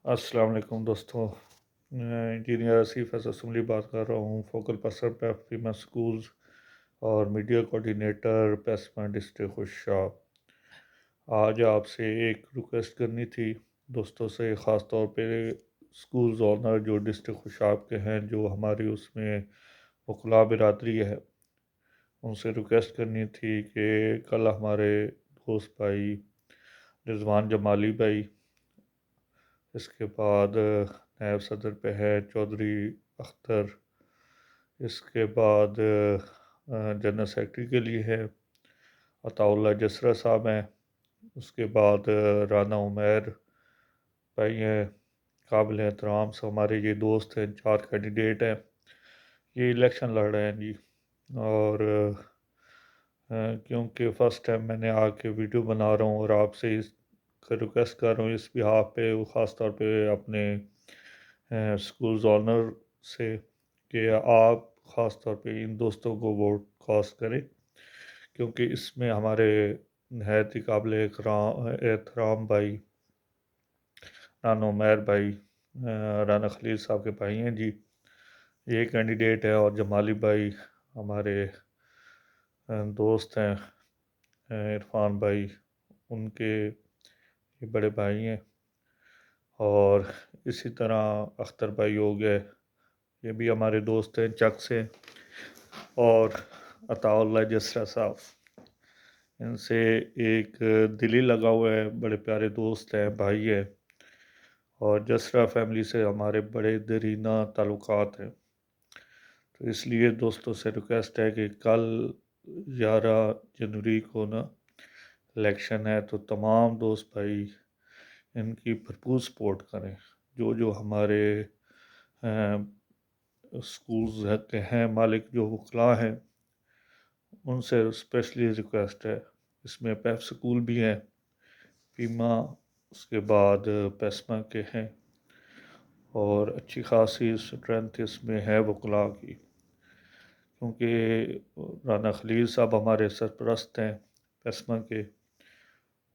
السلام علیکم دوستوں، میں انجینئر آصف اسمبلی بات کر رہا ہوں، فوکل پرسن پہ فیمس سکولز اور میڈیا کوآرڈینیٹر پیسما ڈسٹرکٹ خوشاب۔ آج آپ سے ایک ریکویسٹ کرنی تھی دوستوں سے، خاص طور پہ سکولز اونر جو ڈسٹرکٹ خوشاب کے ہیں، جو ہماری اس میں وکلاء برادری ہے، ان سے ریکویسٹ کرنی تھی کہ کل ہمارے دوست بھائی رضوان جمالی بھائی، اس کے بعد نائب صدر پہ ہے چودھری اختر، اس کے بعد جنرل سیکرٹری کے لیے ہے عطاء اللہ جسرا صاحب ہیں، اس کے بعد رانا عمیر بھائی ہیں، قابل احترام سے ہمارے یہ دوست ہیں، 4 کینڈیڈیٹ ہیں، یہ الیکشن لڑ رہے ہیں جی۔ اور کیونکہ فرسٹ ٹائم میں نے آ کے ویڈیو بنا رہا ہوں اور آپ سے اس کا ریکویسٹ کر رہا ہوں اس بہاف پہ، خاص طور پہ اپنے سکولز آنر سے، کہ آپ خاص طور پہ ان دوستوں کو ووٹ کاسٹ کریں، کیونکہ اس میں ہمارے نہایت ہی قابل احترام بھائی رانا عمیر بھائی، رانا خلیل صاحب کے بھائی ہیں جی، یہ کینڈیڈیٹ ہے، اور جمالی بھائی ہمارے دوست ہیں، عرفان بھائی ان کے یہ بڑے بھائی ہیں، اور اسی طرح اختر بھائی ہو گئے، یہ بھی ہمارے دوست ہیں چک سے، اور عطاء اللہ جسرا صاحب، ان سے ایک دلی لگا ہوا ہے، بڑے پیارے دوست ہیں، بھائی ہیں، اور جسرا فیملی سے ہمارے بڑے دیرینہ تعلقات ہیں۔ تو اس لیے دوستوں سے ریکویسٹ ہے کہ کل 11 جنوری کو نا الیکشن ہے، تو تمام دوست بھائی ان کی بھرپور سپورٹ کریں، جو ہمارے سکولز کے ہیں مالک، جو وکلاء ہیں، ان سے اسپیشلی ریکویسٹ ہے۔ اس میں پیپ سکول بھی ہیں، پیما، اس کے بعد پیسما کے ہیں، اور اچھی خاصی اسٹرینتھ اس میں ہے وکلاء کی، کیونکہ رانا خلیل صاحب ہمارے سرپرست ہیں پیسما کے،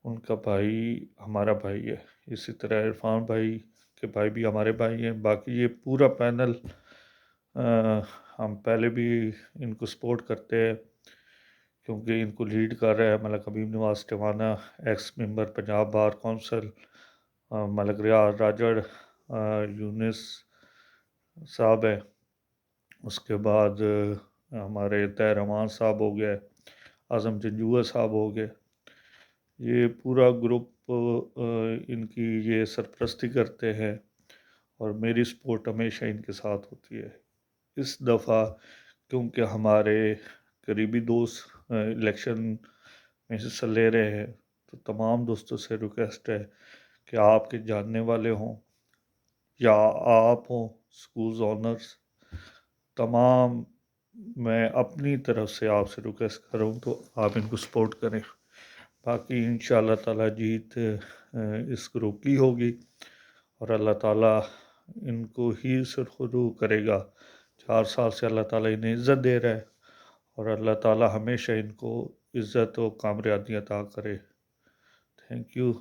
ان کا بھائی ہمارا بھائی ہے، اسی طرح عرفان بھائی کے بھائی بھی ہمارے بھائی ہیں۔ باقی یہ پورا پینل ہم پہلے بھی ان کو سپورٹ کرتے ہیں، کیونکہ ان کو لیڈ کر رہا ہے ملک حبیب نواز ٹیوانا، ایکس ممبر پنجاب بار کونسل، ملک ریاض راجڑ یونس صاحب ہیں، اس کے بعد ہمارے طاہر امان صاحب ہو گئے، اعظم جنجوعہ صاحب ہو گئے، یہ پورا گروپ ان کی یہ سرپرستی کرتے ہیں، اور میری سپورٹ ہمیشہ ان کے ساتھ ہوتی ہے۔ اس دفعہ کیونکہ ہمارے قریبی دوست الیکشن میں حصہ لے رہے ہیں، تو تمام دوستوں سے ریکویسٹ ہے کہ آپ کے جاننے والے ہوں یا آپ ہوں سکولز آنرز، تمام میں اپنی طرف سے آپ سے ریکویسٹ کر رہا ہوں، تو آپ ان کو سپورٹ کریں۔ باقی انشاءاللہ تعالی جیت اس گروپ کی ہوگی، اور اللہ تعالیٰ ان کو ہی سرخرو کرے گا۔ 4 سال سے اللہ تعالیٰ انہیں عزت دے رہا ہے، اور اللہ تعالیٰ ہمیشہ ان کو عزت و کامیابی عطا کرے۔ Thank you.